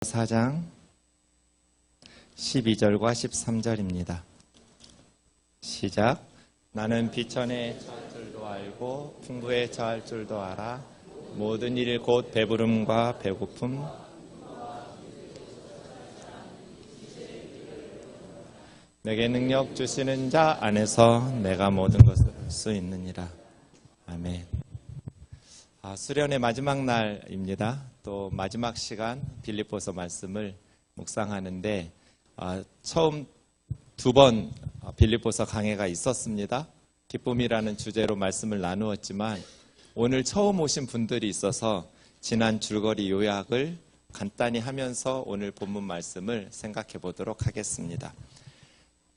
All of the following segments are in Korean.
4장 12절과 13절입니다. 시작. 나는 비천에 처할 줄도 알고 풍부에 처할 줄도 알아. 모든 일 곧 배부름과 배고픔, 내게 능력 주시는 자 안에서 내가 모든 것을 할 수 있느니라. 아멘. 수련의 마지막 날입니다. 또 마지막 시간 빌립보서 말씀을 묵상하는데 처음 2번 빌립보서 강해가 있었습니다. 기쁨이라는 주제로 말씀을 나누었지만 오늘 처음 오신 분들이 있어서 지난 줄거리 요약을 간단히 하면서 오늘 본문 말씀을 생각해 보도록 하겠습니다.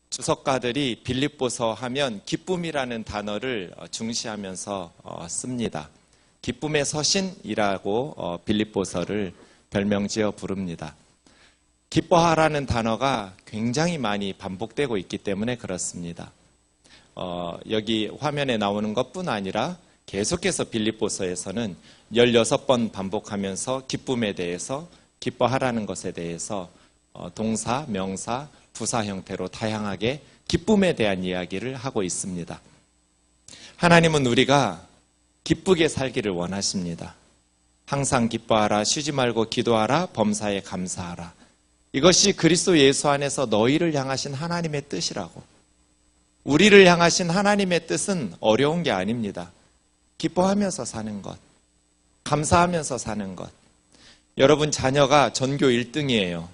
주석가들이 빌립보서 하면 기쁨이라는 단어를 중시하면서 씁니다. 기쁨의 서신이라고 빌립보서를 별명지어 부릅니다. 기뻐하라는 단어가 굉장히 많이 반복되고 있기 때문에 그렇습니다. 여기 화면에 나오는 것뿐 아니라 계속해서 빌립보서에서는 16번 반복하면서 기쁨에 대해서, 기뻐하라는 것에 대해서 동사, 명사, 부사 형태로 다양하게 기쁨에 대한 이야기를 하고 있습니다. 하나님은 우리가 기쁘게 살기를 원하십니다. 항상 기뻐하라, 쉬지 말고 기도하라, 범사에 감사하라. 이것이 그리스도 예수 안에서 너희를 향하신 하나님의 뜻이라고. 우리를 향하신 하나님의 뜻은 어려운 게 아닙니다. 기뻐하면서 사는 것, 감사하면서 사는 것. 여러분 자녀가 전교 1등이에요.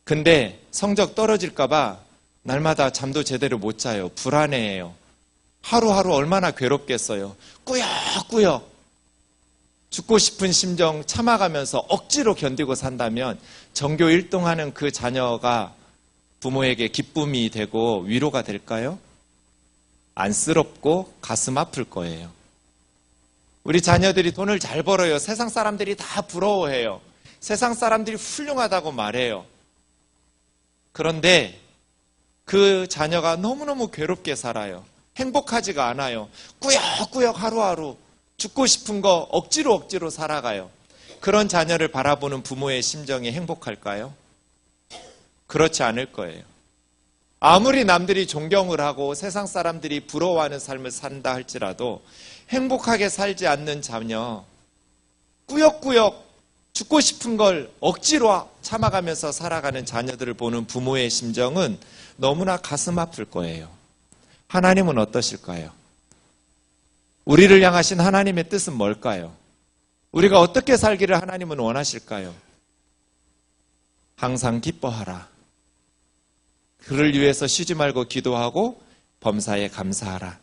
근데 성적 떨어질까봐 날마다 잠도 제대로 못 자요. 불안해해요. 하루하루 얼마나 괴롭겠어요. 꾸역꾸역 죽고 싶은 심정 참아가면서 억지로 견디고 산다면 전교 1등하는 그 자녀가 부모에게 기쁨이 되고 위로가 될까요? 안쓰럽고 가슴 아플 거예요. 우리 자녀들이 돈을 잘 벌어요. 세상 사람들이 다 부러워해요. 세상 사람들이 훌륭하다고 말해요. 그런데 그 자녀가 너무너무 괴롭게 살아요. 행복하지가 않아요. 꾸역꾸역 하루하루 죽고 싶은 거 억지로 살아가요. 그런 자녀를 바라보는 부모의 심정이 행복할까요? 그렇지 않을 거예요. 아무리 남들이 존경을 하고 세상 사람들이 부러워하는 삶을 산다 할지라도 행복하게 살지 않는 자녀, 꾸역꾸역 죽고 싶은 걸 억지로 참아가면서 살아가는 자녀들을 보는 부모의 심정은 너무나 가슴 아플 거예요. 하나님은 어떠실까요? 우리를 향하신 하나님의 뜻은 뭘까요? 우리가 어떻게 살기를 하나님은 원하실까요? 항상 기뻐하라. 그를 위해서 쉬지 말고 기도하고 범사에 감사하라.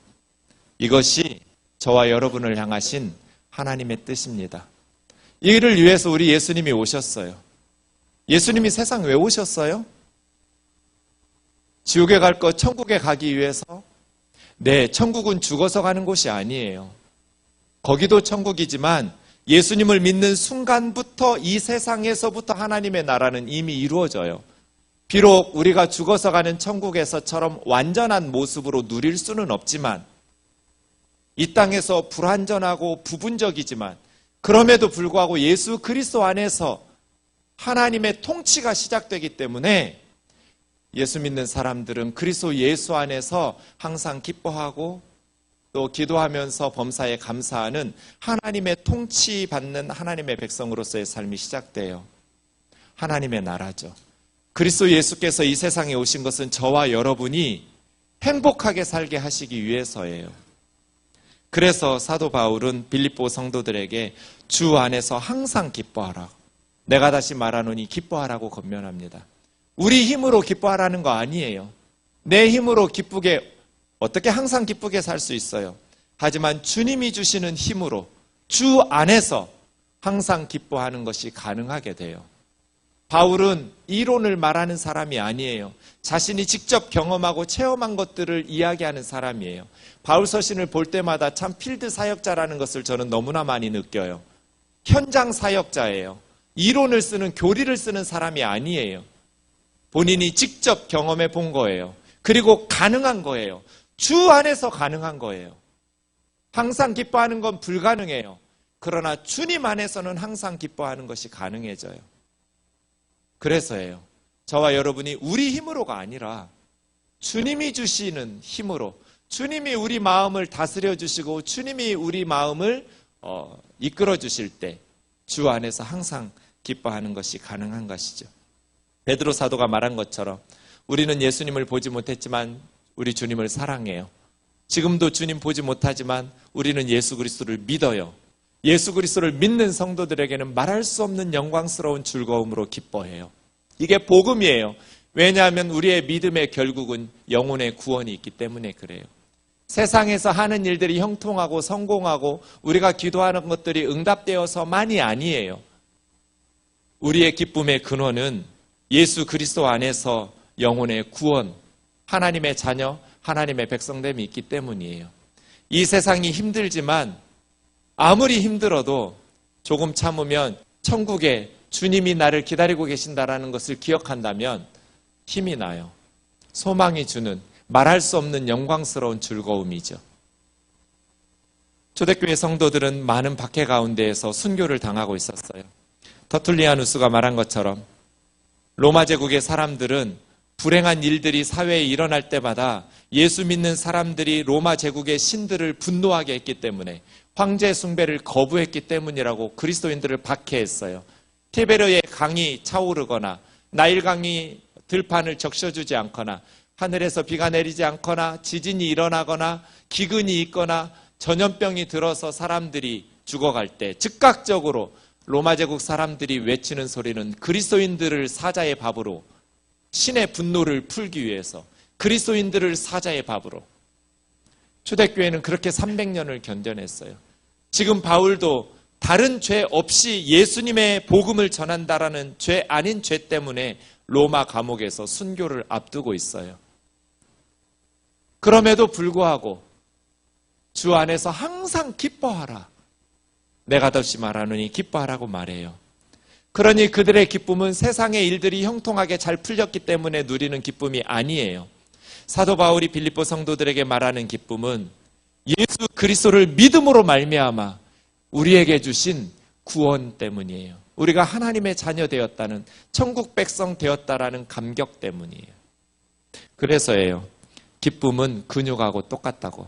이것이 저와 여러분을 향하신 하나님의 뜻입니다. 이를 위해서 우리 예수님이 오셨어요. 예수님이 세상 왜 오셨어요? 지옥에 갈 것 천국에 가기 위해서? 네, 천국은 죽어서 가는 곳이 아니에요. 거기도 천국이지만 예수님을 믿는 순간부터 이 세상에서부터 하나님의 나라는 이미 이루어져요. 비록 우리가 죽어서 가는 천국에서처럼 완전한 모습으로 누릴 수는 없지만 이 땅에서 불완전하고 부분적이지만 그럼에도 불구하고 예수 그리스도 안에서 하나님의 통치가 시작되기 때문에 예수 믿는 사람들은 그리스도 예수 안에서 항상 기뻐하고 또 기도하면서 범사에 감사하는 하나님의 통치받는 하나님의 백성으로서의 삶이 시작돼요. 하나님의 나라죠. 그리스도 예수께서 이 세상에 오신 것은 저와 여러분이 행복하게 살게 하시기 위해서예요. 그래서 사도 바울은 빌립보 성도들에게 주 안에서 항상 기뻐하라. 내가 다시 말하노니 기뻐하라고 권면합니다. 우리 힘으로 기뻐하라는 거 아니에요. 내 힘으로 기쁘게 어떻게 항상 기쁘게 살 수 있어요. 하지만 주님이 주시는 힘으로 주 안에서 항상 기뻐하는 것이 가능하게 돼요. 바울은 이론을 말하는 사람이 아니에요. 자신이 직접 경험하고 체험한 것들을 이야기하는 사람이에요. 바울 서신을 볼 때마다 참 필드 사역자라는 것을 저는 너무나 많이 느껴요. 현장 사역자예요. 이론을 쓰는 교리를 쓰는 사람이 아니에요. 본인이 직접 경험해 본 거예요. 그리고 가능한 거예요. 주 안에서 가능한 거예요. 항상 기뻐하는 건 불가능해요. 그러나 주님 안에서는 항상 기뻐하는 것이 가능해져요. 그래서예요. 저와 여러분이 우리 힘으로가 아니라 주님이 주시는 힘으로, 주님이 우리 마음을 다스려 주시고 주님이 우리 마음을 이끌어 주실 때 주 안에서 항상 기뻐하는 것이 가능한 것이죠. 베드로 사도가 말한 것처럼 우리는 예수님을 보지 못했지만 우리 주님을 사랑해요. 지금도 주님 보지 못하지만 우리는 예수 그리스도를 믿어요. 예수 그리스도를 믿는 성도들에게는 말할 수 없는 영광스러운 즐거움으로 기뻐해요. 이게 복음이에요. 왜냐하면 우리의 믿음의 결국은 영혼의 구원이 있기 때문에 그래요. 세상에서 하는 일들이 형통하고 성공하고 우리가 기도하는 것들이 응답되어서만이 아니에요. 우리의 기쁨의 근원은 예수 그리스도 안에서 영혼의 구원, 하나님의 자녀, 하나님의 백성됨이 있기 때문이에요. 이 세상이 힘들지만 아무리 힘들어도 조금 참으면 천국에 주님이 나를 기다리고 계신다라는 것을 기억한다면 힘이 나요. 소망이 주는 말할 수 없는 영광스러운 즐거움이죠. 초대교회 성도들은 많은 박해 가운데에서 순교를 당하고 있었어요. 터툴리아누스가 말한 것처럼 로마 제국의 사람들은 불행한 일들이 사회에 일어날 때마다 예수 믿는 사람들이 로마 제국의 신들을 분노하게 했기 때문에 황제 숭배를 거부했기 때문이라고 그리스도인들을 박해했어요. 티베르의 강이 차오르거나 나일강이 들판을 적셔주지 않거나 하늘에서 비가 내리지 않거나 지진이 일어나거나 기근이 있거나 전염병이 들어서 사람들이 죽어갈 때 즉각적으로 로마 제국 사람들이 외치는 소리는 그리스도인들을 사자의 밥으로, 신의 분노를 풀기 위해서 그리스도인들을 사자의 밥으로. 초대교회는 그렇게 300년을 견뎌냈어요. 지금 바울도 다른 죄 없이 예수님의 복음을 전한다라는 죄 아닌 죄 때문에 로마 감옥에서 순교를 앞두고 있어요. 그럼에도 불구하고 주 안에서 항상 기뻐하라. 내가 덧시 말하노니 기뻐하라고 말해요. 그러니 그들의 기쁨은 세상의 일들이 형통하게 잘 풀렸기 때문에 누리는 기쁨이 아니에요. 사도 바울이 빌립보 성도들에게 말하는 기쁨은 예수 그리스도를 믿음으로 말미암아 우리에게 주신 구원 때문이에요. 우리가 하나님의 자녀 되었다는, 천국 백성 되었다라는 감격 때문이에요. 그래서예요. 기쁨은 근육하고 똑같다고.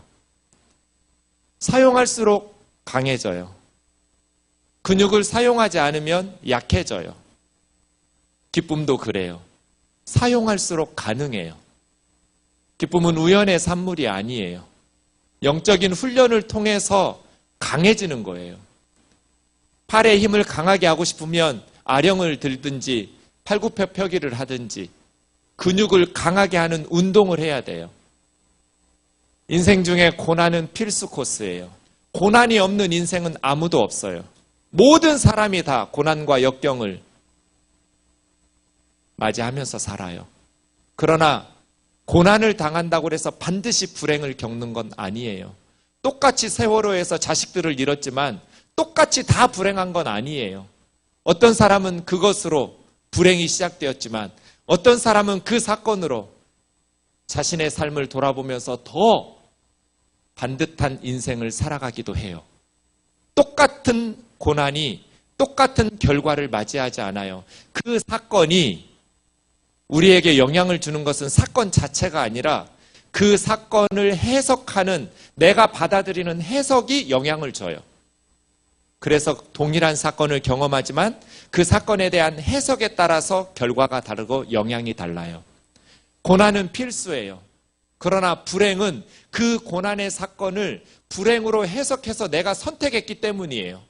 사용할수록 강해져요. 근육을 사용하지 않으면 약해져요. 기쁨도 그래요. 사용할수록 가능해요. 기쁨은 우연의 산물이 아니에요. 영적인 훈련을 통해서 강해지는 거예요. 팔의 힘을 강하게 하고 싶으면 아령을 들든지 팔굽혀펴기를 하든지 근육을 강하게 하는 운동을 해야 돼요. 인생 중에 고난은 필수 코스예요. 고난이 없는 인생은 아무도 없어요. 모든 사람이 다 고난과 역경을 맞이하면서 살아요. 그러나 고난을 당한다고 해서 반드시 불행을 겪는 건 아니에요. 똑같이 세월호에서 자식들을 잃었지만 똑같이 다 불행한 건 아니에요. 어떤 사람은 그것으로 불행이 시작되었지만 어떤 사람은 그 사건으로 자신의 삶을 돌아보면서 더 반듯한 인생을 살아가기도 해요. 똑같은 고난이 똑같은 결과를 맞이하지 않아요. 그 사건이 우리에게 영향을 주는 것은 사건 자체가 아니라 그 사건을 해석하는, 내가 받아들이는 해석이 영향을 줘요. 그래서 동일한 사건을 경험하지만 그 사건에 대한 해석에 따라서 결과가 다르고 영향이 달라요. 고난은 필수예요. 그러나 불행은 그 고난의 사건을 불행으로 해석해서 내가 선택했기 때문이에요.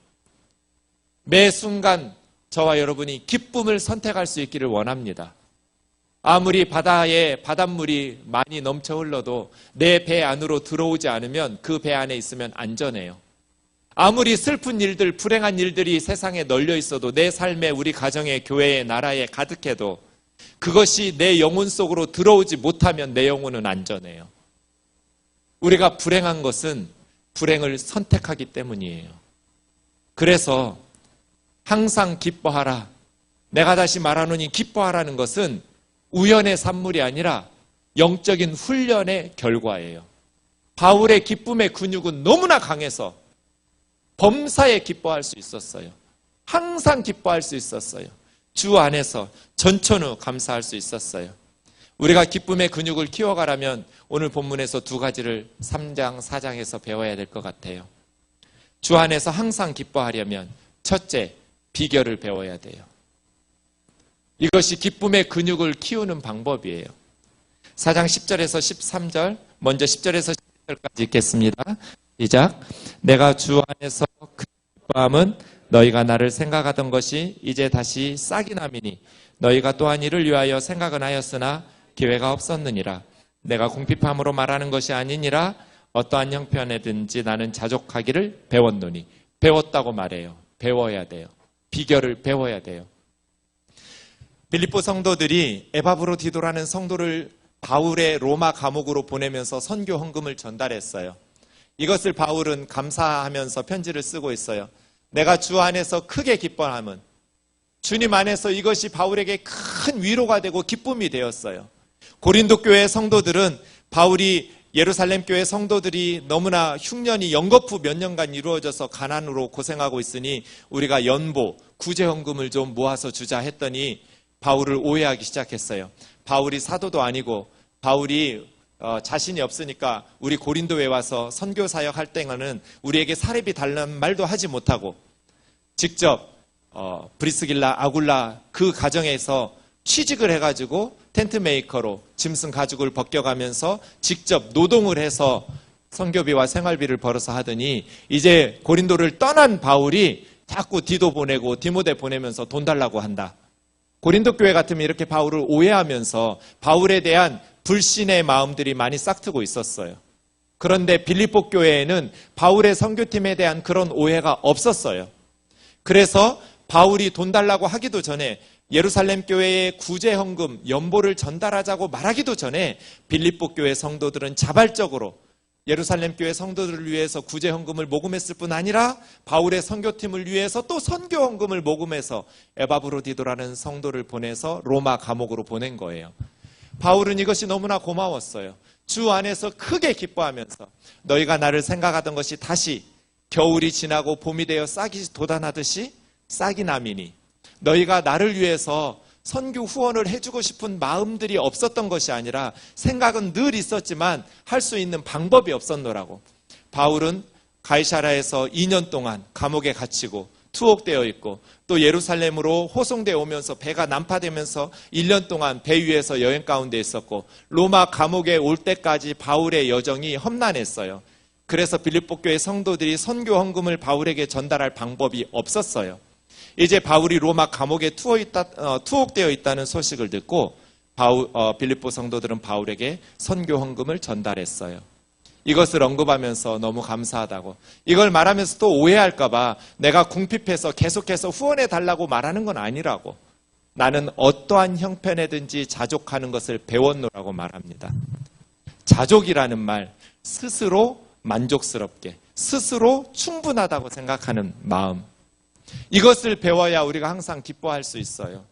매 순간 저와 여러분이 기쁨을 선택할 수 있기를 원합니다. 아무리 바다에 바닷물이 많이 넘쳐 흘러도 내 배 안으로 들어오지 않으면 그 배 안에 있으면 안전해요. 아무리 슬픈 일들, 불행한 일들이 세상에 널려 있어도 내 삶에, 우리 가정에, 교회에, 나라에 가득해도 그것이 내 영혼 속으로 들어오지 못하면 내 영혼은 안전해요. 우리가 불행한 것은 불행을 선택하기 때문이에요. 그래서 항상 기뻐하라. 내가 다시 말하노니 기뻐하라는 것은 우연의 산물이 아니라 영적인 훈련의 결과예요. 바울의 기쁨의 근육은 너무나 강해서 범사에 기뻐할 수 있었어요. 항상 기뻐할 수 있었어요. 주 안에서 전천후 감사할 수 있었어요. 우리가 기쁨의 근육을 키워가려면 오늘 본문에서 두 가지를 3장, 4장에서 배워야 될 것 같아요. 주 안에서 항상 기뻐하려면 첫째, 비결을 배워야 돼요. 이것이 기쁨의 근육을 키우는 방법이에요. 4장 10절에서 13절, 먼저 10절에서 11절까지 읽겠습니다. 시작. 내가 주 안에서 큰 기뻐함은 너희가 나를 생각하던 것이 이제 다시 싹이 남이니 너희가 또한 이를 위하여 생각은 하였으나 기회가 없었느니라. 내가 궁핍함으로 말하는 것이 아니니라. 어떠한 형편에든지 나는 자족하기를 배웠노니. 배웠다고 말해요. 배워야 돼요. 비결을 배워야 돼요. 빌립보 성도들이 에바브로디도라는 성도를 바울의 로마 감옥으로 보내면서 선교 헌금을 전달했어요. 이것을 바울은 감사하면서 편지를 쓰고 있어요. 내가 주 안에서 크게 기뻐함은, 주님 안에서 이것이 바울에게 큰 위로가 되고 기쁨이 되었어요. 고린도 교회 성도들은 바울이 예루살렘 교회 성도들이 너무나 흉년이 연거푸 몇 년간 이루어져서 가난으로 고생하고 있으니 우리가 연보, 구제헌금을 좀 모아서 주자 했더니 바울을 오해하기 시작했어요. 바울이 사도도 아니고 바울이 자신이 없으니까 우리 고린도에 와서 선교 사역 할 때는 우리에게 사례비 달라는 말도 하지 못하고 직접 브리스길라, 아굴라 그 가정에서 취직을 해가지고 텐트 메이커로 짐승 가죽을 벗겨가면서 직접 노동을 해서 선교비와 생활비를 벌어서 하더니 이제 고린도를 떠난 바울이 자꾸 디도 보내고 디모데 보내면서 돈 달라고 한다. 고린도 교회 같으면 이렇게 바울을 오해하면서 바울에 대한 불신의 마음들이 많이 싹트고 있었어요. 그런데 빌립보 교회에는 바울의 선교팀에 대한 그런 오해가 없었어요. 그래서 바울이 돈 달라고 하기도 전에 예루살렘 교회의 구제헌금, 연보를 전달하자고 말하기도 전에 빌립보 교회 성도들은 자발적으로 예루살렘 교회 성도들을 위해서 구제헌금을 모금했을 뿐 아니라 바울의 선교팀을 위해서 또 선교헌금을 모금해서 에바브로디도라는 성도를 보내서 로마 감옥으로 보낸 거예요. 바울은 이것이 너무나 고마웠어요. 주 안에서 크게 기뻐하면서 너희가 나를 생각하던 것이 다시 겨울이 지나고 봄이 되어 싹이 돋아나듯이 싹이 남이니 너희가 나를 위해서 선교 후원을 해주고 싶은 마음들이 없었던 것이 아니라 생각은 늘 있었지만 할 수 있는 방법이 없었노라고. 바울은 가이사라에서 2년 동안 감옥에 갇히고 투옥되어 있고 또 예루살렘으로 호송되어 오면서 배가 난파되면서 1년 동안 배 위에서 여행 가운데 있었고 로마 감옥에 올 때까지 바울의 여정이 험난했어요. 그래서 빌립보 교회 성도들이 선교 헌금을 바울에게 전달할 방법이 없었어요. 이제 바울이 로마 감옥에 투옥되어 있다는 소식을 듣고 빌립보 성도들은 바울에게 선교 헌금을 전달했어요. 이것을 언급하면서 너무 감사하다고. 이걸 말하면서 또 오해할까봐 내가 궁핍해서 계속해서 후원해 달라고 말하는 건 아니라고. 나는 어떠한 형편에든지 자족하는 것을 배웠노라고 말합니다. 자족이라는 말, 스스로 만족스럽게, 스스로 충분하다고 생각하는 마음. 이것을 배워야 우리가 항상 기뻐할 수 있어요.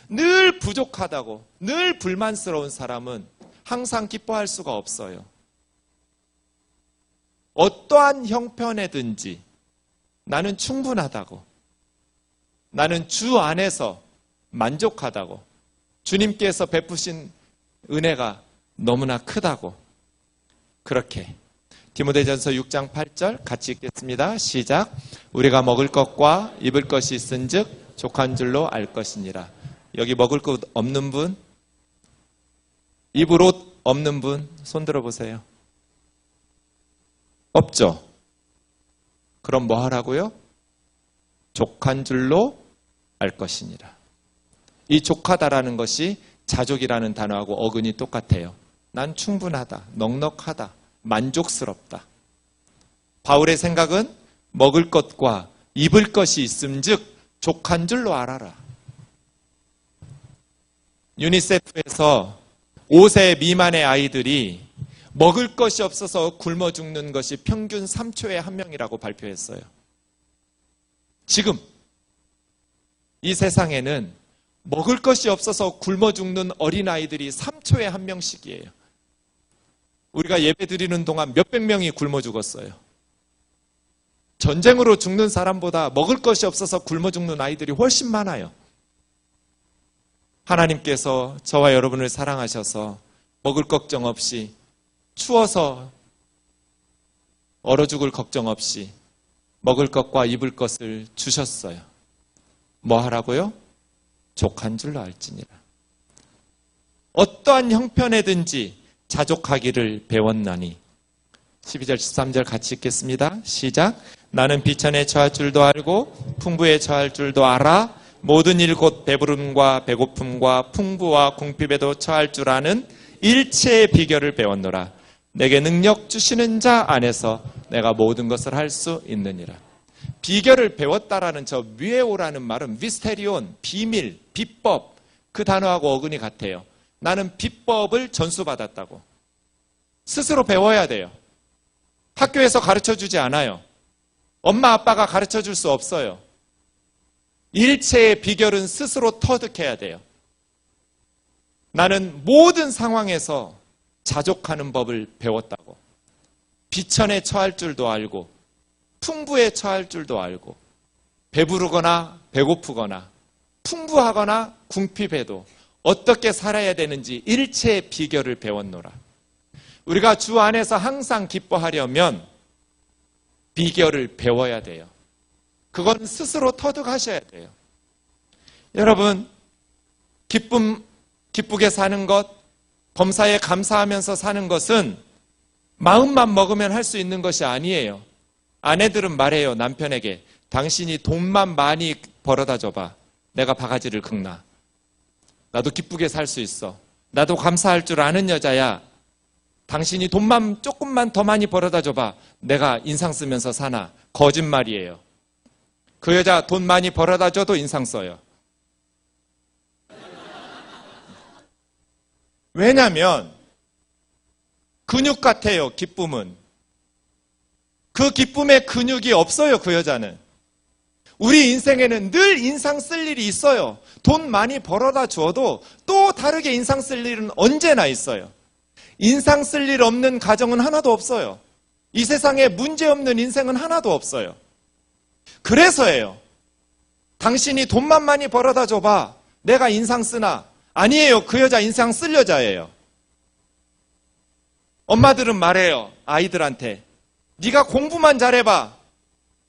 늘 부족하다고, 늘 불만스러운 사람은 항상 기뻐할 수가 없어요. 어떠한 형편에든지 나는 충분하다고, 나는 주 안에서 만족하다고, 주님께서 베푸신 은혜가 너무나 크다고, 그렇게 디모데전서 6장 8절 같이 읽겠습니다. 시작. 우리가 먹을 것과 입을 것이 있은즉 족한 줄로 알 것이니라. 여기 먹을 것 없는 분, 입을 옷 없는 분 손 들어보세요. 없죠? 그럼 뭐 하라고요? 족한 줄로 알 것이니라. 이 족하다라는 것이 자족이라는 단어하고 어근이 똑같아요. 난 충분하다, 넉넉하다, 만족스럽다. 바울의 생각은 먹을 것과 입을 것이 있음즉 족한 줄로 알아라. 유니세프에서 5세 미만의 아이들이 먹을 것이 없어서 굶어 죽는 것이 평균 3초에 1명이라고 발표했어요. 지금 이 세상에는 먹을 것이 없어서 굶어 죽는 어린아이들이 3초에 1명씩이에요. 우리가 예배 드리는 동안 몇백 명이 굶어 죽었어요. 전쟁으로 죽는 사람보다 먹을 것이 없어서 굶어 죽는 아이들이 훨씬 많아요. 하나님께서 저와 여러분을 사랑하셔서 먹을 걱정 없이, 추워서 얼어 죽을 걱정 없이 먹을 것과 입을 것을 주셨어요. 뭐 하라고요? 족한 줄로 알지니라. 어떠한 형편에든지 자족하기를 배웠나니. 12절 13절 같이 읽겠습니다. 시작. 나는 비천에 처할 줄도 알고 풍부에 처할 줄도 알아. 모든 일 곧 배부름과 배고픔과 풍부와 궁핍에도 처할 줄 아는 일체의 비결을 배웠노라. 내게 능력 주시는 자 안에서 내가 모든 것을 할 수 있느니라. 비결을 배웠다라는 저 뮤에오라는 말은 미스테리온, 비밀, 비법, 그 단어하고 어근이 같아요. 나는 비법을 전수받았다고. 스스로 배워야 돼요. 학교에서 가르쳐주지 않아요. 엄마 아빠가 가르쳐줄 수 없어요. 일체의 비결은 스스로 터득해야 돼요. 나는 모든 상황에서 자족하는 법을 배웠다고. 비천에 처할 줄도 알고 풍부에 처할 줄도 알고 배부르거나 배고프거나 풍부하거나 궁핍해도 어떻게 살아야 되는지 일체의 비결을 배웠노라. 우리가 주 안에서 항상 기뻐하려면 비결을 배워야 돼요. 그건 스스로 터득하셔야 돼요. 여러분, 기쁘게 사는 것, 범사에 감사하면서 사는 것은 마음만 먹으면 할 수 있는 것이 아니에요. 아내들은 말해요, 남편에게. 당신이 돈만 많이 벌어다 줘봐. 내가 바가지를 긁나. 나도 기쁘게 살 수 있어. 나도 감사할 줄 아는 여자야. 당신이 돈만 조금만 더 많이 벌어다 줘봐. 내가 인상 쓰면서 사나. 거짓말이에요. 그 여자 돈 많이 벌어다 줘도 인상 써요. 왜냐면 근육 같아요, 기쁨은. 그 기쁨에 근육이 없어요, 그 여자는. 우리 인생에는 늘 인상 쓸 일이 있어요. 돈 많이 벌어다 주어도 또 다르게 인상 쓸 일은 언제나 있어요. 인상 쓸 일 없는 가정은 하나도 없어요. 이 세상에 문제 없는 인생은 하나도 없어요. 그래서예요. 당신이 돈만 많이 벌어다 줘봐. 내가 인상 쓰나. 아니에요. 그 여자 인상 쓸 여자예요. 엄마들은 말해요. 아이들한테. 네가 공부만 잘해봐.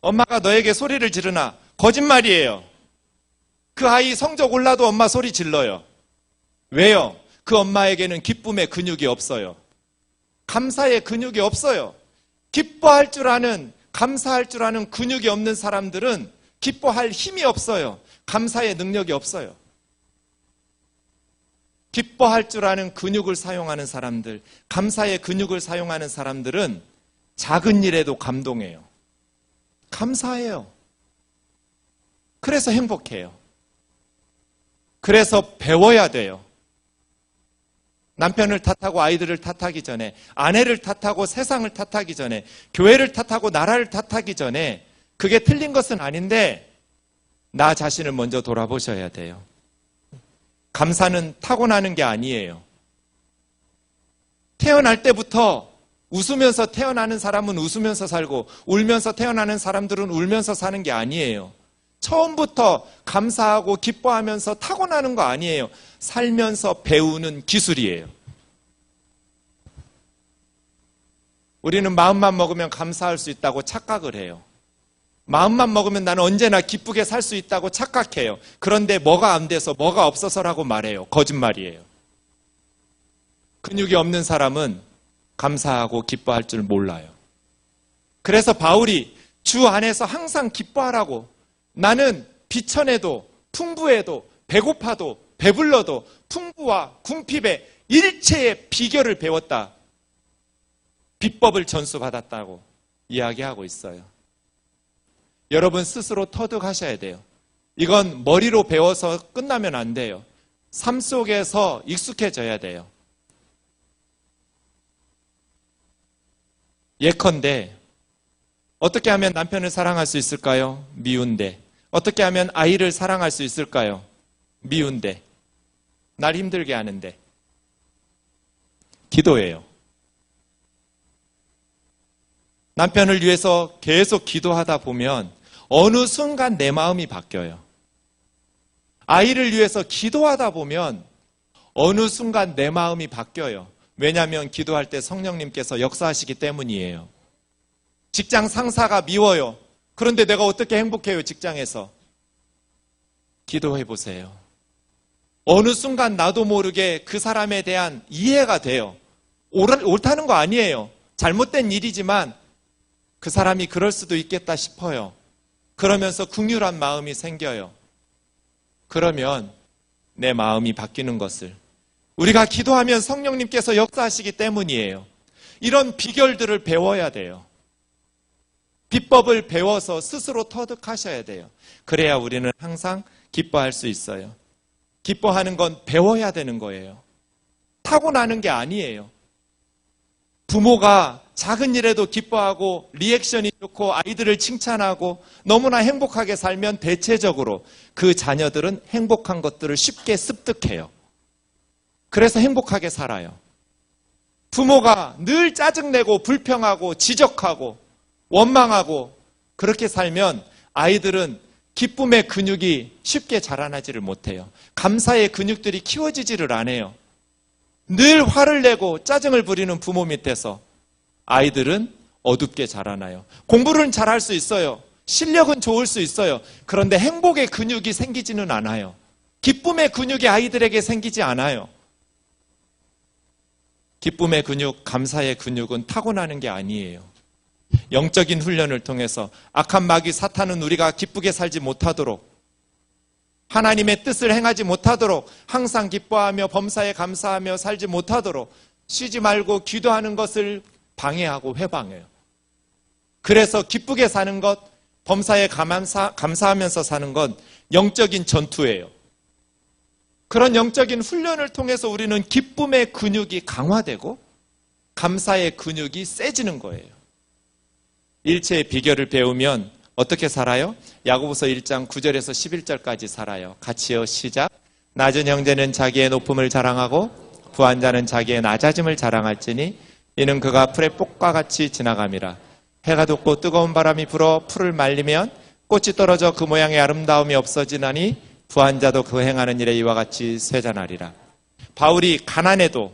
엄마가 너에게 소리를 지르나. 거짓말이에요. 그 아이 성적 올라도 엄마 소리 질러요. 왜요? 그 엄마에게는 기쁨의 근육이 없어요. 감사의 근육이 없어요. 기뻐할 줄 아는, 감사할 줄 아는 근육이 없는 사람들은 기뻐할 힘이 없어요. 감사의 능력이 없어요. 기뻐할 줄 아는 근육을 사용하는 사람들, 감사의 근육을 사용하는 사람들은 작은 일에도 감동해요. 감사해요. 그래서 행복해요. 그래서 배워야 돼요. 남편을 탓하고 아이들을 탓하기 전에, 아내를 탓하고 세상을 탓하기 전에, 교회를 탓하고 나라를 탓하기 전에, 그게 틀린 것은 아닌데 나 자신을 먼저 돌아보셔야 돼요. 감사는 타고나는 게 아니에요. 태어날 때부터 웃으면서 태어나는 사람은 웃으면서 살고 울면서 태어나는 사람들은 울면서 사는 게 아니에요. 처음부터 감사하고 기뻐하면서 타고나는 거 아니에요. 살면서 배우는 기술이에요. 우리는 마음만 먹으면 감사할 수 있다고 착각을 해요. 마음만 먹으면 나는 언제나 기쁘게 살 수 있다고 착각해요. 그런데 뭐가 안 돼서 뭐가 없어서라고 말해요. 거짓말이에요. 근육이 없는 사람은 감사하고 기뻐할 줄 몰라요. 그래서 바울이 주 안에서 항상 기뻐하라고, 나는 비천에도 풍부해도 배고파도 배불러도 풍부와 궁핍의 일체의 비결을 배웠다. 비법을 전수받았다고 이야기하고 있어요. 여러분 스스로 터득하셔야 돼요. 이건 머리로 배워서 끝나면 안 돼요. 삶 속에서 익숙해져야 돼요. 예컨대 어떻게 하면 남편을 사랑할 수 있을까요? 미운데. 어떻게 하면 아이를 사랑할 수 있을까요? 미운데. 날 힘들게 하는데. 기도예요. 남편을 위해서 계속 기도하다 보면 어느 순간 내 마음이 바뀌어요. 아이를 위해서 기도하다 보면 어느 순간 내 마음이 바뀌어요. 왜냐하면 기도할 때 성령님께서 역사하시기 때문이에요. 직장 상사가 미워요. 그런데 내가 어떻게 행복해요, 직장에서? 기도해 보세요. 어느 순간 나도 모르게 그 사람에 대한 이해가 돼요. 옳다는 거 아니에요. 잘못된 일이지만 그 사람이 그럴 수도 있겠다 싶어요. 그러면서 긍휼한 마음이 생겨요. 그러면 내 마음이 바뀌는 것을 우리가 기도하면 성령님께서 역사하시기 때문이에요. 이런 비결들을 배워야 돼요. 비법을 배워서 스스로 터득하셔야 돼요. 그래야 우리는 항상 기뻐할 수 있어요. 기뻐하는 건 배워야 되는 거예요. 타고나는 게 아니에요. 부모가 작은 일에도 기뻐하고 리액션이 좋고 아이들을 칭찬하고 너무나 행복하게 살면 대체적으로 그 자녀들은 행복한 것들을 쉽게 습득해요. 그래서 행복하게 살아요. 부모가 늘 짜증내고 불평하고 지적하고 원망하고 그렇게 살면 아이들은 기쁨의 근육이 쉽게 자라나지를 못해요. 감사의 근육들이 키워지지를 않아요. 늘 화를 내고 짜증을 부리는 부모 밑에서 아이들은 어둡게 자라나요. 공부는 잘할 수 있어요. 실력은 좋을 수 있어요. 그런데 행복의 근육이 생기지는 않아요. 기쁨의 근육이 아이들에게 생기지 않아요. 기쁨의 근육, 감사의 근육은 타고나는 게 아니에요. 영적인 훈련을 통해서 악한 마귀 사탄은 우리가 기쁘게 살지 못하도록, 하나님의 뜻을 행하지 못하도록, 항상 기뻐하며 범사에 감사하며 살지 못하도록 쉬지 말고 기도하는 것을 방해하고 회방해요. 그래서 기쁘게 사는 것, 범사에 감사하면서 사는 건 영적인 전투예요. 그런 영적인 훈련을 통해서 우리는 기쁨의 근육이 강화되고 감사의 근육이 세지는 거예요. 일체의 비결을 배우면 어떻게 살아요? 야고보서 1장 9절에서 11절까지 살아요. 같이요, 시작. 낮은 형제는 자기의 높음을 자랑하고 부한 자는 자기의 낮아짐을 자랑할지니 이는 그가 풀의 꽃과 같이 지나감이라. 해가 돋고 뜨거운 바람이 불어 풀을 말리면 꽃이 떨어져 그 모양의 아름다움이 없어지나니 부한 자도 그 행하는 일에 이와 같이 쇠잔하리라. 바울이 가난해도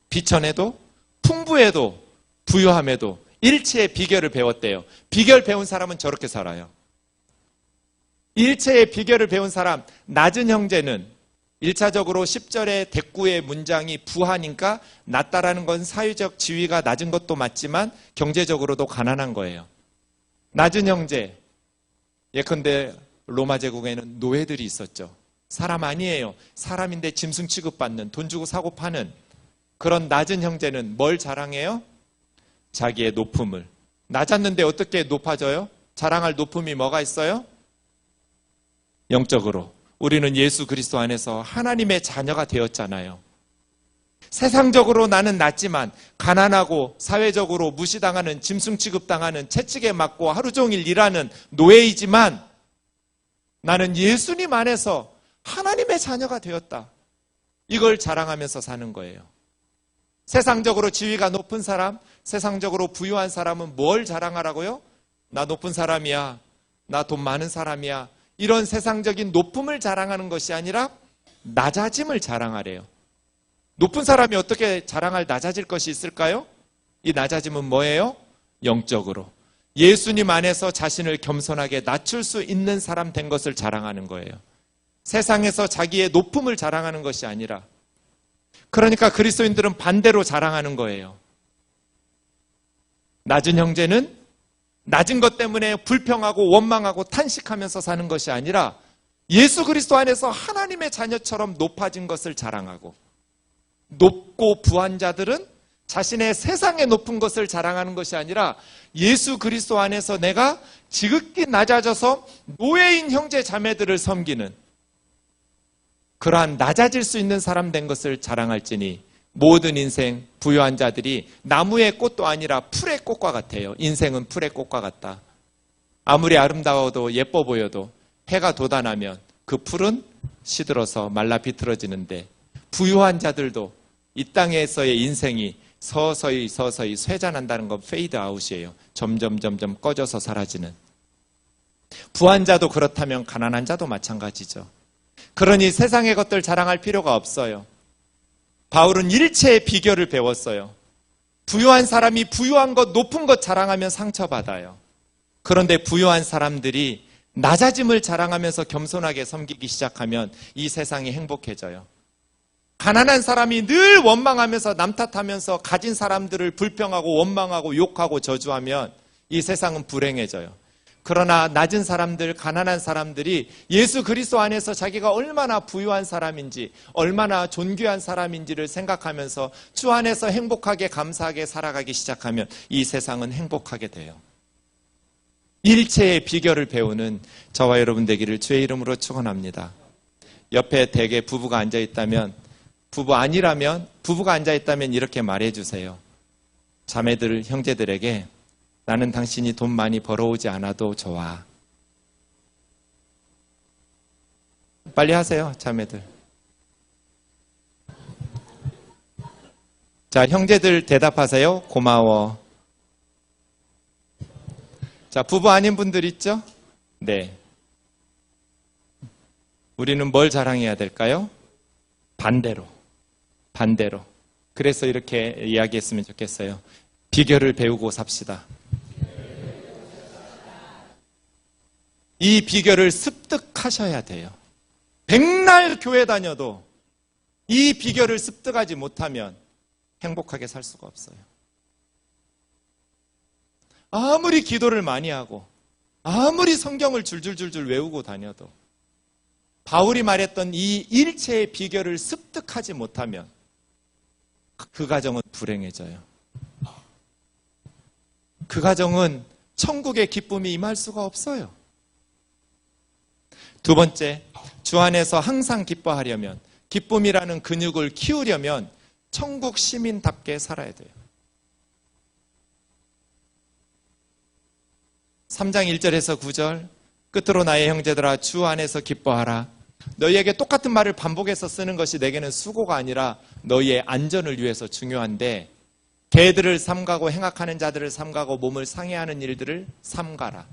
비천해도 풍부해도 부유함에도 일체의 비결을 배웠대요. 비결 배운 사람은 저렇게 살아요. 일체의 비결을 배운 사람, 낮은 형제는 1차적으로 10절의 대꾸의 문장이 부하니까 낮다라는 건 사회적 지위가 낮은 것도 맞지만 경제적으로도 가난한 거예요. 낮은 형제, 예컨대 로마 제국에는 노예들이 있었죠. 사람 아니에요. 사람인데 짐승 취급받는, 돈 주고 사고 파는 그런 낮은 형제는 뭘 자랑해요? 자기의 높음을. 낮았는데 어떻게 높아져요? 자랑할 높음이 뭐가 있어요? 영적으로. 우리는 예수 그리스도 안에서 하나님의 자녀가 되었잖아요. 세상적으로 나는 낮지만 가난하고 사회적으로 무시당하는, 짐승 취급당하는, 채찍에 맞고 하루 종일 일하는 노예이지만 나는 예수님 안에서 하나님의 자녀가 되었다. 이걸 자랑하면서 사는 거예요. 세상적으로 지위가 높은 사람, 세상적으로 부유한 사람은 뭘 자랑하라고요? 나 높은 사람이야. 나 돈 많은 사람이야. 이런 세상적인 높음을 자랑하는 것이 아니라 낮아짐을 자랑하래요. 높은 사람이 어떻게 자랑할 낮아질 것이 있을까요? 이 낮아짐은 뭐예요? 영적으로. 예수님 안에서 자신을 겸손하게 낮출 수 있는 사람 된 것을 자랑하는 거예요. 세상에서 자기의 높음을 자랑하는 것이 아니라. 그러니까 그리스도인들은 반대로 자랑하는 거예요. 낮은 형제는 낮은 것 때문에 불평하고 원망하고 탄식하면서 사는 것이 아니라 예수 그리스도 안에서 하나님의 자녀처럼 높아진 것을 자랑하고, 높고 부한 자들은 자신의 세상에 높은 것을 자랑하는 것이 아니라 예수 그리스도 안에서 내가 지극히 낮아져서 노예인 형제 자매들을 섬기는 그러한 낮아질 수 있는 사람 된 것을 자랑할지니 모든 인생 부유한 자들이 나무의 꽃도 아니라 풀의 꽃과 같아요. 인생은 풀의 꽃과 같다. 아무리 아름다워도 예뻐 보여도 해가 돋아나면 그 풀은 시들어서 말라 비틀어지는데 부유한 자들도 이 땅에서의 인생이 서서히 쇠잔한다는 건 페이드 아웃이에요. 점점 꺼져서 사라지는. 부한 자도 그렇다면 가난한 자도 마찬가지죠. 그러니 세상의 것들 자랑할 필요가 없어요. 바울은 일체의 비결을 배웠어요. 부유한 사람이 부유한 것, 높은 것 자랑하면 상처받아요. 그런데 부유한 사람들이 낮아짐을 자랑하면서 겸손하게 섬기기 시작하면 이 세상이 행복해져요. 가난한 사람이 늘 원망하면서 남 탓하면서 가진 사람들을 불평하고 원망하고 욕하고 저주하면 이 세상은 불행해져요. 그러나 낮은 사람들, 가난한 사람들이 예수 그리스도 안에서 자기가 얼마나 부유한 사람인지, 얼마나 존귀한 사람인지를 생각하면서 주 안에서 행복하게 감사하게 살아가기 시작하면 이 세상은 행복하게 돼요. 일체의 비결을 배우는 저와 여러분 되기를 주의 이름으로 축원합니다. 옆에 대개 부부가 앉아있다면, 부부가 앉아있다면 이렇게 말해주세요. 자매들, 형제들에게 나는 당신이 돈 많이 벌어오지 않아도 좋아. 빨리 하세요, 자매들. 자, 형제들 대답하세요. 고마워. 자, 부부 아닌 분들 있죠? 네. 우리는 뭘 자랑해야 될까요? 반대로. 그래서 이렇게 이야기했으면 좋겠어요. 비결을 배우고 삽시다. 이 비결을 습득하셔야 돼요. 백날 교회 다녀도 이 비결을 습득하지 못하면 행복하게 살 수가 없어요. 아무리 기도를 많이 하고 아무리 성경을 줄줄줄줄 외우고 다녀도 바울이 말했던 이 일체의 비결을 습득하지 못하면 그 가정은 불행해져요. 그 가정은 천국의 기쁨이 임할 수가 없어요. 두 번째, 주 안에서 항상 기뻐하려면, 기쁨이라는 근육을 키우려면 천국 시민답게 살아야 돼요. 3장 1절에서 9절, 끝으로 나의 형제들아 주 안에서 기뻐하라. 너희에게 똑같은 말을 반복해서 쓰는 것이 내게는 수고가 아니라 너희의 안전을 위해서 중요한데, 개들을 삼가고 행악하는 자들을 삼가고 몸을 상해하는 일들을 삼가라.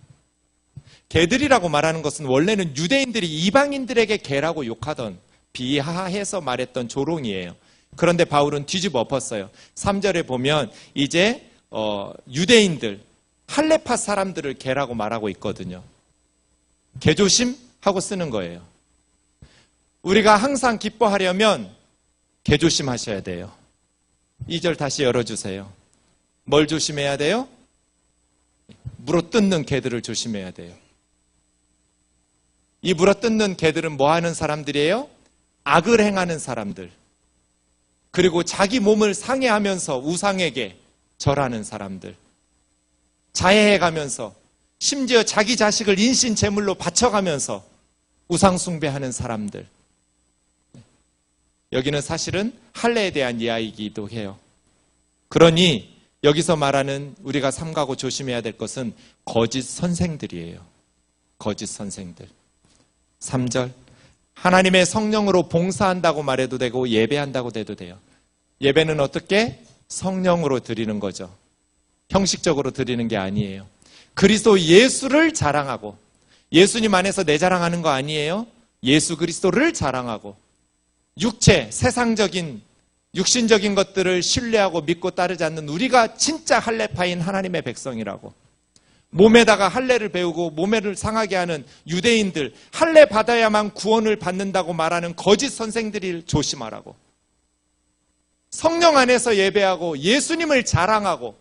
개들이라고 말하는 것은 원래는 유대인들이 이방인들에게 개라고 욕하던, 비하해서 말했던 조롱이에요. 그런데 바울은 뒤집어 엎었어요. 3절에 보면 이제 유대인들, 할레파 사람들을 개라고 말하고 있거든요. 개조심 하고 쓰는 거예요. 우리가 항상 기뻐하려면 개조심 하셔야 돼요. 2절 다시 열어주세요. 뭘 조심해야 돼요? 물어뜯는 개들을 조심해야 돼요. 이 물어뜯는 개들은 뭐 하는 사람들이에요? 악을 행하는 사람들. 그리고 자기 몸을 상해하면서 우상에게 절하는 사람들. 자해해가면서 심지어 자기 자식을 인신제물로 바쳐가면서 우상숭배하는 사람들. 여기는 사실은 할례에 대한 이야기이기도 해요. 그러니 여기서 말하는 우리가 삼가고 조심해야 될 것은 거짓 선생들이에요. 거짓 선생들. 3절, 하나님의 성령으로 봉사한다고 말해도 되고 예배한다고 해도 돼요. 예배는 어떻게? 성령으로 드리는 거죠. 형식적으로 드리는 게 아니에요. 그리스도 예수를 자랑하고, 예수님 안에서 내 자랑하는 거 아니에요. 예수 그리스도를 자랑하고, 육체, 세상적인 육신적인 것들을 신뢰하고 믿고 따르지 않는 우리가 진짜 할례파인 하나님의 백성이라고. 몸에다가 할례를 배우고 몸을 상하게 하는 유대인들, 할례 받아야만 구원을 받는다고 말하는 거짓 선생들이 조심하라고. 성령 안에서 예배하고 예수님을 자랑하고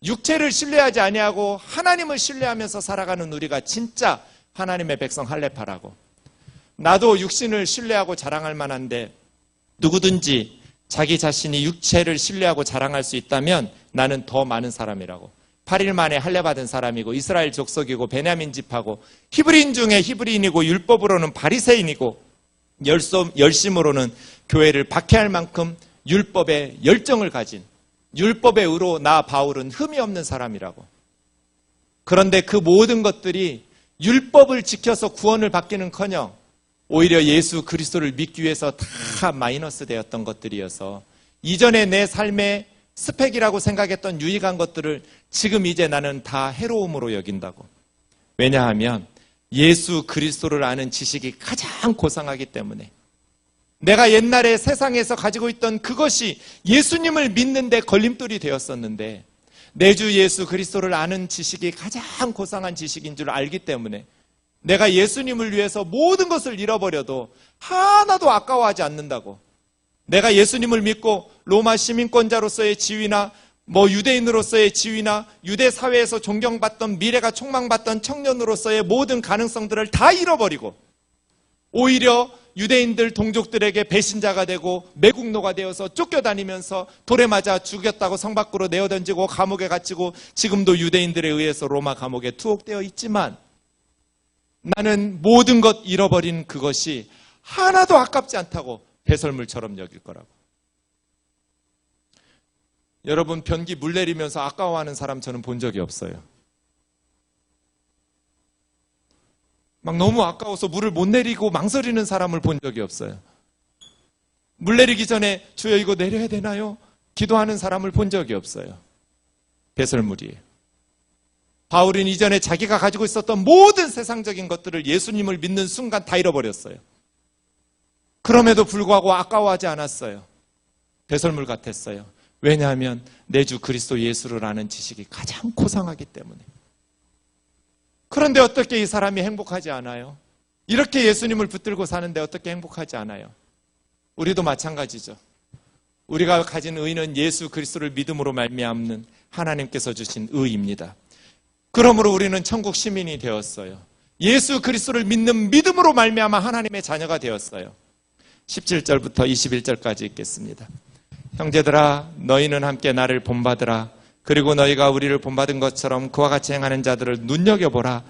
육체를 신뢰하지 아니하고 하나님을 신뢰하면서 살아가는 우리가 진짜 하나님의 백성 할례파라고. 나도 육신을 신뢰하고 자랑할 만한데 누구든지 자기 자신이 육체를 신뢰하고 자랑할 수 있다면 나는 더 많은 사람이라고. 8일 만에 할례받은 사람이고 이스라엘 족속이고 베냐민 지파고 히브리인 중에 히브리인이고 율법으로는 바리새인이고 열심으로는 교회를 박해할 만큼 율법에 열정을 가진, 율법의 의로 나 바울은 흠이 없는 사람이라고. 그런데 그 모든 것들이 율법을 지켜서 구원을 받기는커녕 오히려 예수 그리스도를 믿기 위해서 다 마이너스 되었던 것들이어서 이전에 내 삶의 스펙이라고 생각했던 유익한 것들을 지금 이제 나는 다 해로움으로 여긴다고. 왜냐하면 예수 그리스도를 아는 지식이 가장 고상하기 때문에, 내가 옛날에 세상에서 가지고 있던 그것이 예수님을 믿는데 걸림돌이 되었었는데, 내 주 예수 그리스도를 아는 지식이 가장 고상한 지식인 줄 알기 때문에 내가 예수님을 위해서 모든 것을 잃어버려도 하나도 아까워하지 않는다고. 내가 예수님을 믿고 로마 시민권자로서의 지위나 유대인으로서의 지위나 유대 사회에서 존경받던, 미래가 촉망받던 청년으로서의 모든 가능성들을 다 잃어버리고 오히려 유대인들 동족들에게 배신자가 되고 매국노가 되어서 쫓겨다니면서 돌에 맞아 죽였다고 성 밖으로 내어던지고 감옥에 갇히고 지금도 유대인들에 의해서 로마 감옥에 투옥되어 있지만, 나는 모든 것 잃어버린 그것이 하나도 아깝지 않다고 배설물처럼 여길 거라고. 여러분, 변기 물 내리면서 아까워하는 사람 저는 본 적이 없어요. 막 너무 아까워서 물을 못 내리고 망설이는 사람을 본 적이 없어요. 물 내리기 전에 주여 이거 내려야 되나요? 기도하는 사람을 본 적이 없어요. 배설물이에요. 바울은 이전에 자기가 가지고 있었던 모든 세상적인 것들을 예수님을 믿는 순간 다 잃어버렸어요. 그럼에도 불구하고 아까워하지 않았어요. 배설물 같았어요. 왜냐하면 내 주 그리스도 예수를 아는 지식이 가장 고상하기 때문에. 그런데 어떻게 이 사람이 행복하지 않아요? 이렇게 예수님을 붙들고 사는데 어떻게 행복하지 않아요? 우리도 마찬가지죠. 우리가 가진 의는 예수 그리스도를 믿음으로 말미암는 하나님께서 주신 의입니다. 그러므로 우리는 천국 시민이 되었어요. 예수 그리스도를 믿는 믿음으로 말미암아 하나님의 자녀가 되었어요. 17절부터 21절까지 읽겠습니다. 형제들아, 너희는 함께 나를 본받으라. 그리고 너희가 우리를 본받은 것처럼 그와 같이 행하는 자들을 눈여겨보라.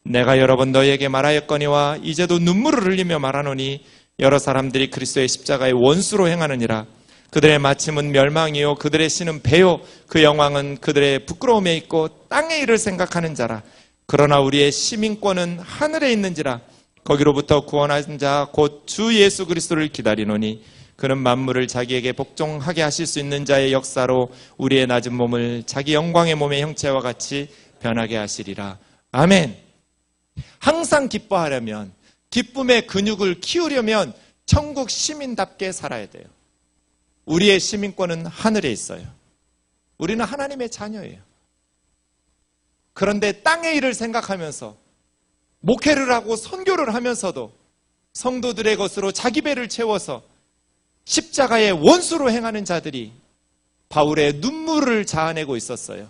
내가 여러 번 너희에게 말하였거니와 이제도 눈물을 흘리며 말하노니 여러 사람들이 그리스도의 십자가의 원수로 행하느니라. 그들의 마침은 멸망이요 그들의 신은 배요 그 영광은 그들의 부끄러움에 있고 땅의 일을 생각하는 자라. 그러나 우리의 시민권은 하늘에 있는지라. 거기로부터 구원하신 자 곧 주 예수 그리스도를 기다리노니 그는 만물을 자기에게 복종하게 하실 수 있는 자의 역사로 우리의 낮은 몸을 자기 영광의 몸의 형체와 같이 변하게 하시리라. 아멘. 항상 기뻐하려면, 기쁨의 근육을 키우려면 천국 시민답게 살아야 돼요. 우리의 시민권은 하늘에 있어요. 우리는 하나님의 자녀예요. 그런데 땅의 일을 생각하면서 목회를 하고 선교를 하면서도 성도들의 것으로 자기 배를 채워서 십자가의 원수로 행하는 자들이 바울의 눈물을 자아내고 있었어요.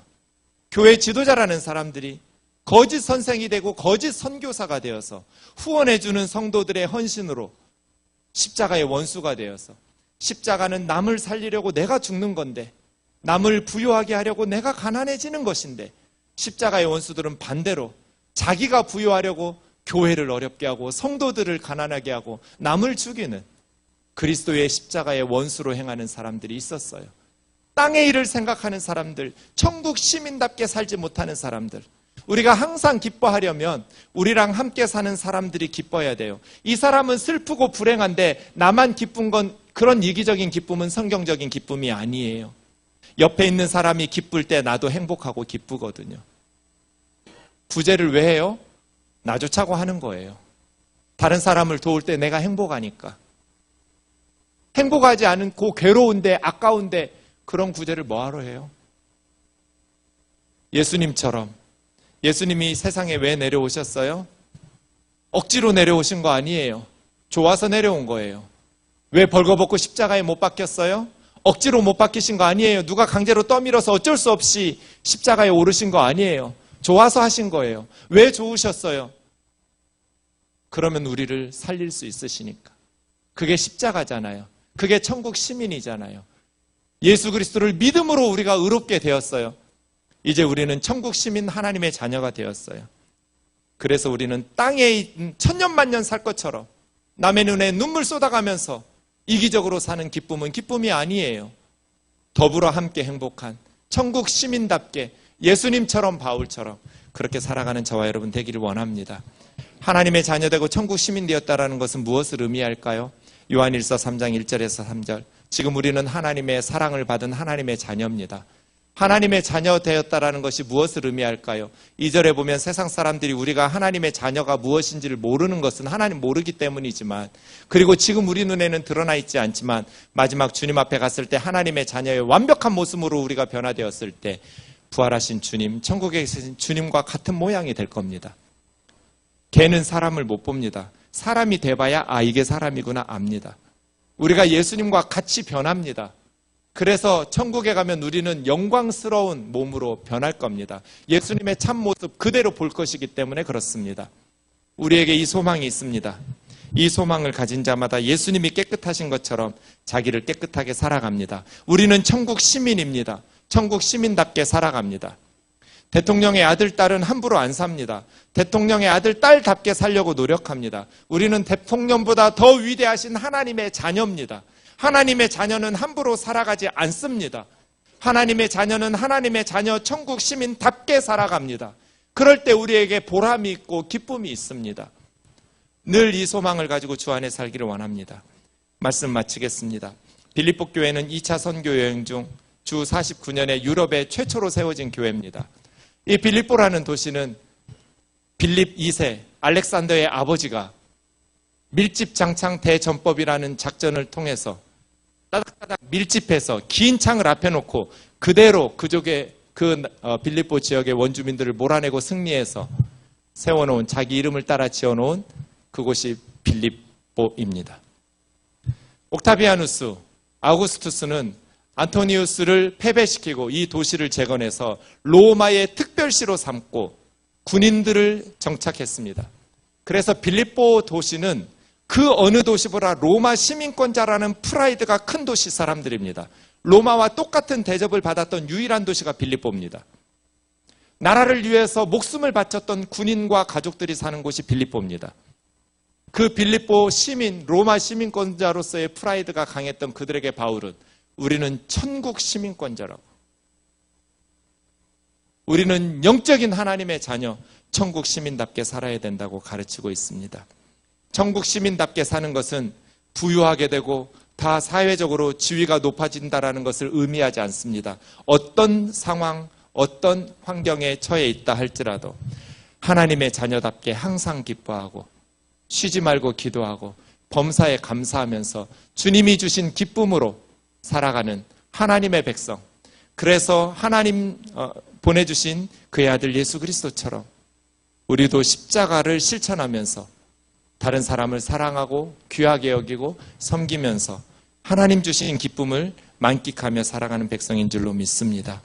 교회 지도자라는 사람들이 거짓 선생이 되고 거짓 선교사가 되어서 후원해주는 성도들의 헌신으로 십자가의 원수가 되어서, 십자가는 남을 살리려고 내가 죽는 건데, 남을 부유하게 하려고 내가 가난해지는 것인데, 십자가의 원수들은 반대로 자기가 부유하려고 교회를 어렵게 하고 성도들을 가난하게 하고 남을 죽이는 그리스도의 십자가의 원수로 행하는 사람들이 있었어요. 땅의 일을 생각하는 사람들, 천국 시민답게 살지 못하는 사람들. 우리가 항상 기뻐하려면 우리랑 함께 사는 사람들이 기뻐야 돼요. 이 사람은 슬프고 불행한데 나만 기쁜 건, 그런 이기적인 기쁨은 성경적인 기쁨이 아니에요. 옆에 있는 사람이 기쁠 때 나도 행복하고 기쁘거든요. 부재를 왜 해요? 나 좋자고 하는 거예요. 다른 사람을 도울 때 내가 행복하니까. 행복하지 않고 괴로운데, 아까운데 그런 구제를 뭐하러 해요? 예수님처럼, 예수님이 세상에 왜 내려오셨어요? 억지로 내려오신 거 아니에요. 좋아서 내려온 거예요. 왜 벌거벗고 십자가에 못 박혔어요? 억지로 못 박히신 거 아니에요. 누가 강제로 떠밀어서 어쩔 수 없이 십자가에 오르신 거 아니에요. 좋아서 하신 거예요. 왜 좋으셨어요? 그러면 우리를 살릴 수 있으시니까. 그게 십자가잖아요. 그게 천국 시민이잖아요. 예수 그리스도를 믿음으로 우리가 의롭게 되었어요. 이제 우리는 천국 시민 하나님의 자녀가 되었어요. 그래서 우리는 땅에 천년만년 살 것처럼 남의 눈에 눈물 쏟아가면서 이기적으로 사는 기쁨은 기쁨이 아니에요. 더불어 함께 행복한 천국 시민답게 예수님처럼 바울처럼 그렇게 살아가는 저와 여러분 되기를 원합니다. 하나님의 자녀되고 천국 시민 되었다라는 것은 무엇을 의미할까요? 요한일서 3장 1절에서 3절. 지금 우리는 하나님의 사랑을 받은 하나님의 자녀입니다. 하나님의 자녀 되었다라는 것이 무엇을 의미할까요? 2절에 보면 세상 사람들이 우리가 하나님의 자녀가 무엇인지를 모르는 것은 하나님 모르기 때문이지만, 그리고 지금 우리 눈에는 드러나 있지 않지만 마지막 주님 앞에 갔을 때 하나님의 자녀의 완벽한 모습으로 우리가 변화되었을 때 부활하신 주님, 천국에 계신 주님과 같은 모양이 될 겁니다. 개는 사람을 못 봅니다. 사람이 돼봐야 이게 사람이구나 압니다. 우리가 예수님과 같이 변합니다. 그래서 천국에 가면 우리는 영광스러운 몸으로 변할 겁니다. 예수님의 참모습 그대로 볼 것이기 때문에 그렇습니다. 우리에게 이 소망이 있습니다. 이 소망을 가진 자마다 예수님이 깨끗하신 것처럼 자기를 깨끗하게 살아갑니다. 우리는 천국 시민입니다. 천국 시민답게 살아갑니다. 대통령의 아들, 딸은 함부로 안 삽니다. 대통령의 아들, 딸답게 살려고 노력합니다. 우리는 대통령보다 더 위대하신 하나님의 자녀입니다. 하나님의 자녀는 함부로 살아가지 않습니다. 하나님의 자녀는 하나님의 자녀 천국 시민답게 살아갑니다. 그럴 때 우리에게 보람이 있고 기쁨이 있습니다. 늘 이 소망을 가지고 주 안에 살기를 원합니다. 말씀 마치겠습니다. 빌립보 교회는 2차 선교 여행 중 주 49년에 유럽에 최초로 세워진 교회입니다. 이 빌립보라는 도시는 빌립 2세 알렉산더의 아버지가 밀집장창 대전법이라는 작전을 통해서 따닥따닥 밀집해서 긴 창을 앞에 놓고 그대로 그쪽에 빌립보 지역의 원주민들을 몰아내고 승리해서 세워놓은, 자기 이름을 따라 지어놓은 그곳이 빌립보입니다. 옥타비아누스, 아우구스투스는 안토니우스를 패배시키고 이 도시를 재건해서 로마의 특별시로 삼고 군인들을 정착했습니다. 그래서 빌립보 도시는 그 어느 도시보다 로마 시민권자라는 프라이드가 큰 도시 사람들입니다. 로마와 똑같은 대접을 받았던 유일한 도시가 빌립보입니다. 나라를 위해서 목숨을 바쳤던 군인과 가족들이 사는 곳이 빌립보입니다. 그 빌립보 시민, 로마 시민권자로서의 프라이드가 강했던 그들에게 바울은 우리는 천국 시민권자라고, 우리는 영적인 하나님의 자녀, 천국 시민답게 살아야 된다고 가르치고 있습니다. 천국 시민답게 사는 것은 부유하게 되고 다 사회적으로 지위가 높아진다는 것을 의미하지 않습니다. 어떤 상황, 어떤 환경에 처해 있다 할지라도 하나님의 자녀답게 항상 기뻐하고 쉬지 말고 기도하고 범사에 감사하면서 주님이 주신 기쁨으로 살아가는 하나님의 백성, 그래서 하나님 보내주신 그의 아들 예수 그리스도처럼 우리도 십자가를 실천하면서 다른 사람을 사랑하고 귀하게 여기고 섬기면서 하나님 주신 기쁨을 만끽하며 살아가는 백성인 줄로 믿습니다.